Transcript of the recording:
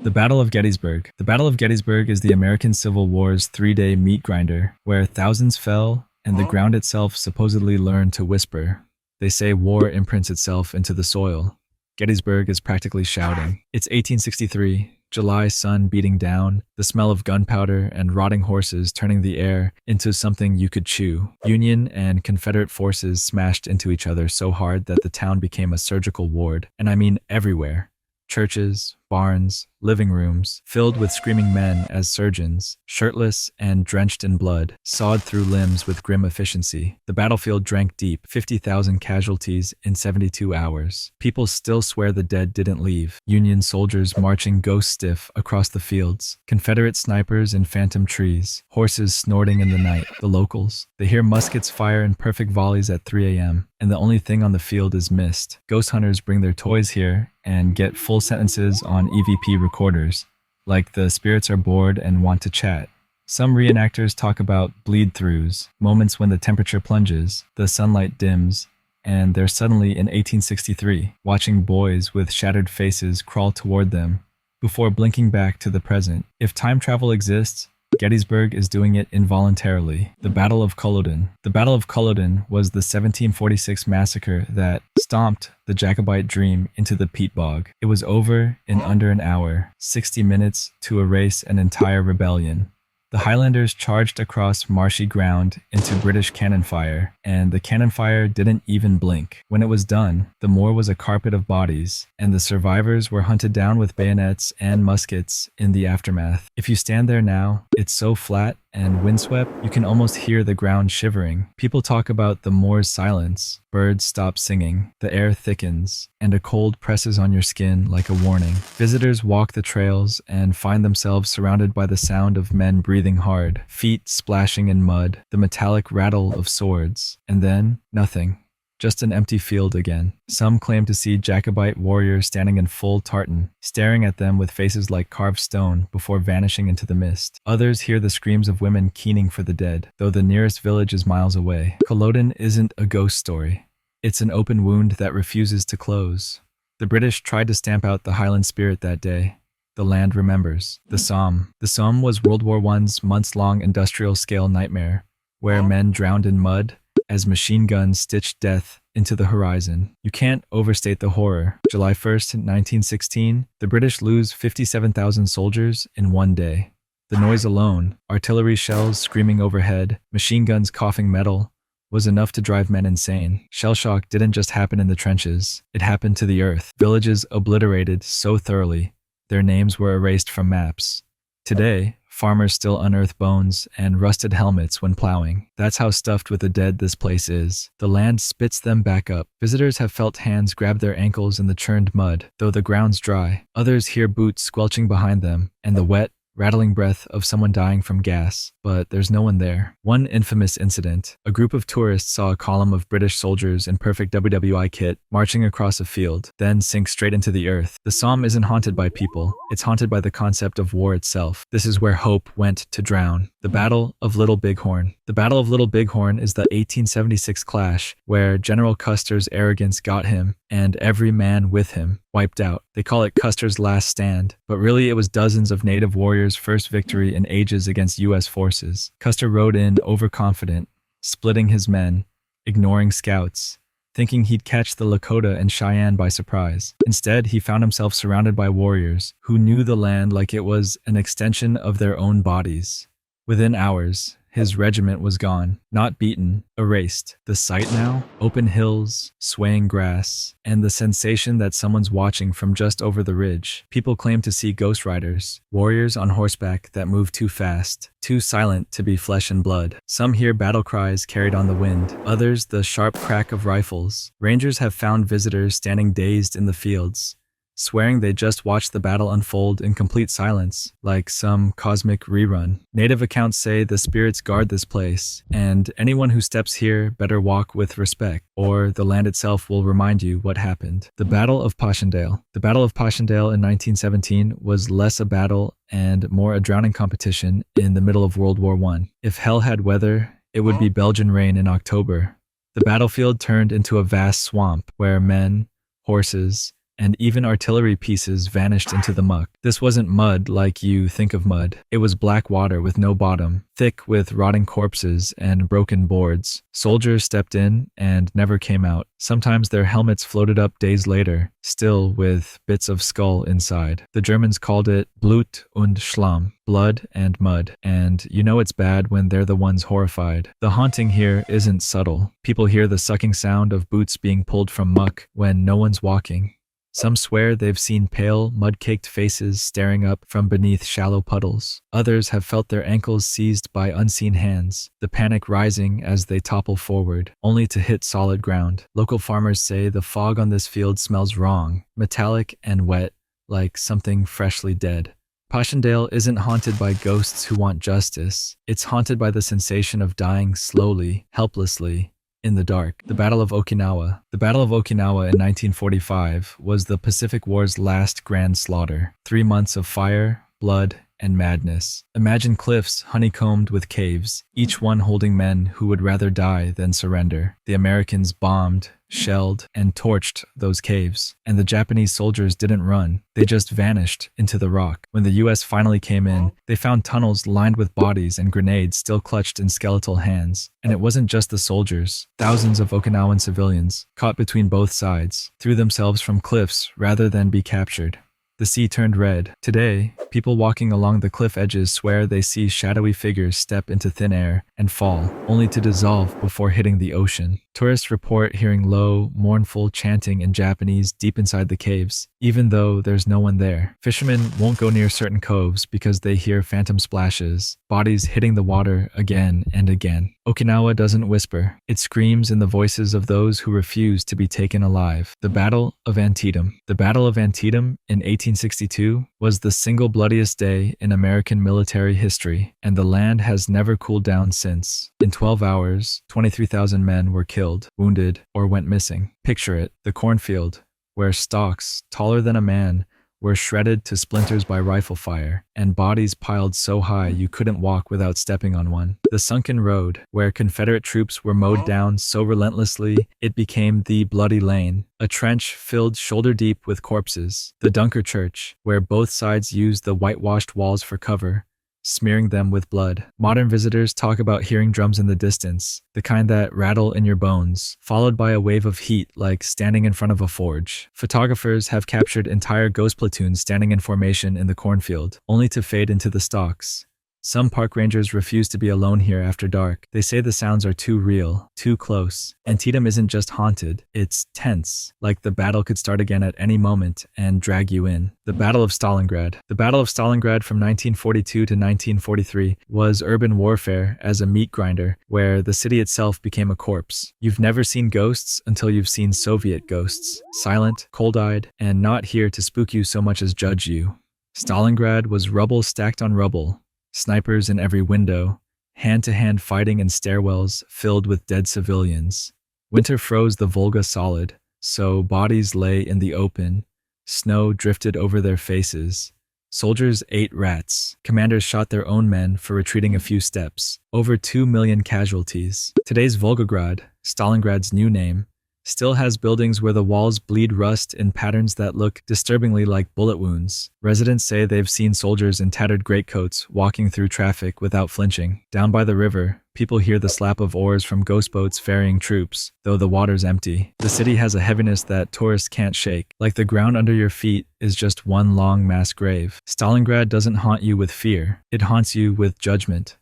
The Battle of Gettysburg. The Battle of Gettysburg is the American Civil War's three-day meat grinder, where thousands fell and the ground itself supposedly learned to whisper. They say war imprints itself into the soil. Gettysburg is practically shouting. It's 1863, July sun beating down, the smell of gunpowder and rotting horses turning the air into something you could chew. Union and Confederate forces smashed into each other so hard that the town became a surgical ward, and I mean everywhere. Churches, barns, living rooms, filled with screaming men as surgeons, shirtless and drenched in blood, sawed through limbs with grim efficiency. The battlefield drank deep, 50,000 casualties in 72 hours. People still swear the dead didn't leave. Union soldiers marching ghost-stiff across the fields. Confederate snipers in phantom trees. Horses snorting in the night. The locals. They hear muskets fire in perfect volleys at 3 a.m. and the only thing on the field is mist. Ghost hunters bring their toys here and get full sentences on EVP recorders, like the spirits are bored and want to chat. Some reenactors talk about bleed-throughs, moments when the temperature plunges, the sunlight dims, and they're suddenly in 1863, watching boys with shattered faces crawl toward them before blinking back to the present. If time travel exists, Gettysburg is doing it involuntarily. The Battle of Culloden. The Battle of Culloden was the 1746 massacre that stomped the Jacobite dream into the peat bog. It was over in under an hour, 60 minutes to erase an entire rebellion. The Highlanders charged across marshy ground into British cannon fire, and the cannon fire didn't even blink. When it was done, the moor was a carpet of bodies, and the survivors were hunted down with bayonets and muskets in the aftermath. If you stand there now, it's so flat and windswept, you can almost hear the ground shivering. People talk about the moor's silence. Birds stop singing, the air thickens, and a cold presses on your skin like a warning. Visitors walk the trails and find themselves surrounded by the sound of men breathing hard, feet splashing in mud, the metallic rattle of swords, and then nothing. Just an empty field again. Some claim to see Jacobite warriors standing in full tartan, staring at them with faces like carved stone before vanishing into the mist. Others hear the screams of women keening for the dead, though the nearest village is miles away. Culloden isn't a ghost story. It's an open wound that refuses to close. The British tried to stamp out the Highland spirit that day. The land remembers. The Somme. The Somme was World War I's months-long industrial-scale nightmare, where men drowned in mud as machine guns stitched death into the horizon. You can't overstate the horror. July 1st, 1916, the British lose 57,000 soldiers in one day. The noise alone, artillery shells screaming overhead, machine guns coughing metal, was enough to drive men insane. Shell shock didn't just happen in the trenches, it happened to the earth. Villages obliterated so thoroughly, their names were erased from maps. Today, farmers still unearth bones and rusted helmets when plowing. That's how stuffed with the dead this place is. The land spits them back up. Visitors have felt hands grab their ankles in the churned mud, though the ground's dry. Others hear boots squelching behind them, and the wet, rattling breath of someone dying from gas, but there's no one there. One infamous incident. A group of tourists saw a column of British soldiers in perfect WWI kit marching across a field, then sink straight into the earth. The Somme isn't haunted by people, it's haunted by the concept of war itself. This is where hope went to drown. The Battle of Little Bighorn. The Battle of Little Bighorn is the 1876 clash where General Custer's arrogance got him, and every man with him wiped out. They call it Custer's last stand, but really it was dozens of native warriors' first victory in ages against U.S. forces. Custer rode in overconfident, splitting his men, ignoring scouts, thinking he'd catch the Lakota and Cheyenne by surprise. Instead, he found himself surrounded by warriors who knew the land like it was an extension of their own bodies. Within hours, his regiment was gone, not beaten, erased. The sight now? Open hills, swaying grass, and the sensation that someone's watching from just over the ridge. People claim to see ghost riders, warriors on horseback that move too fast, too silent to be flesh and blood. Some hear battle cries carried on the wind, others the sharp crack of rifles. Rangers have found visitors standing dazed in the fields, swearing they just watched the battle unfold in complete silence, like some cosmic rerun. Native accounts say the spirits guard this place, and anyone who steps here better walk with respect, or the land itself will remind you what happened. The Battle of Passchendaele. The Battle of Passchendaele in 1917 was less a battle and more a drowning competition in the middle of World War I. If hell had weather, it would be Belgian rain in October. The battlefield turned into a vast swamp where men, horses, and even artillery pieces vanished into the muck. This wasn't mud like you think of mud. It was black water with no bottom, thick with rotting corpses and broken boards. Soldiers stepped in and never came out. Sometimes their helmets floated up days later, still with bits of skull inside. The Germans called it Blut und Schlamm, blood and mud, and you know it's bad when they're the ones horrified. The haunting here isn't subtle. People hear the sucking sound of boots being pulled from muck when no one's walking. Some swear they've seen pale, mud-caked faces staring up from beneath shallow puddles. Others have felt their ankles seized by unseen hands, the panic rising as they topple forward, only to hit solid ground. Local farmers say the fog on this field smells wrong, metallic and wet, like something freshly dead. Passchendaele isn't haunted by ghosts who want justice. It's haunted by the sensation of dying slowly, helplessly, in the dark. The Battle of Okinawa. The Battle of Okinawa in 1945 was the Pacific War's last grand slaughter. 3 months of fire, blood, and madness. Imagine cliffs honeycombed with caves, each one holding men who would rather die than surrender. The Americans bombed, shelled, and torched those caves, and the Japanese soldiers didn't run. They just vanished into the rock. When the US finally came in, they found tunnels lined with bodies and grenades still clutched in skeletal hands. And it wasn't just the soldiers. Thousands of Okinawan civilians, caught between both sides, threw themselves from cliffs rather than be captured. The sea turned red. Today, people walking along the cliff edges swear they see shadowy figures step into thin air and fall, only to dissolve before hitting the ocean. Tourists report hearing low, mournful chanting in Japanese deep inside the caves, even though there's no one there. Fishermen won't go near certain coves because they hear phantom splashes, bodies hitting the water again and again. Okinawa doesn't whisper. It screams in the voices of those who refuse to be taken alive. The Battle of Antietam. The Battle of Antietam in 1862 was the single bloodiest day in American military history, and the land has never cooled down since. In 12 hours, 23,000 men were killed, wounded, or went missing. Picture it, the cornfield, where stalks, taller than a man, were shredded to splinters by rifle fire, and bodies piled so high you couldn't walk without stepping on one. The sunken road, where Confederate troops were mowed down so relentlessly it became the Bloody Lane, a trench filled shoulder-deep with corpses. The Dunker Church, where both sides used the whitewashed walls for cover, smearing them with blood. Modern visitors talk about hearing drums in the distance, the kind that rattle in your bones, followed by a wave of heat like standing in front of a forge. Photographers have captured entire ghost platoons standing in formation in the cornfield, only to fade into the stalks. Some park rangers refuse to be alone here after dark. They say the sounds are too real, too close. Antietam isn't just haunted, it's tense, like the battle could start again at any moment and drag you in. The Battle of Stalingrad. The Battle of Stalingrad from 1942 to 1943 was urban warfare as a meat grinder, where the city itself became a corpse. You've never seen ghosts until you've seen Soviet ghosts, silent, cold-eyed, and not here to spook you so much as judge you. Stalingrad was rubble stacked on rubble. Snipers in every window, hand-to-hand fighting in stairwells filled with dead civilians. Winter froze the Volga solid, so bodies lay in the open. Snow drifted over their faces. Soldiers ate rats. Commanders shot their own men for retreating a few steps. Over 2 million casualties. Today's Volgograd, Stalingrad's new name, still has buildings where the walls bleed rust in patterns that look disturbingly like bullet wounds. Residents say they've seen soldiers in tattered greatcoats walking through traffic without flinching. Down by the river, people hear the slap of oars from ghost boats ferrying troops, though the water's empty. The city has a heaviness that tourists can't shake, like the ground under your feet is just one long mass grave. Stalingrad doesn't haunt you with fear, it haunts you with judgment.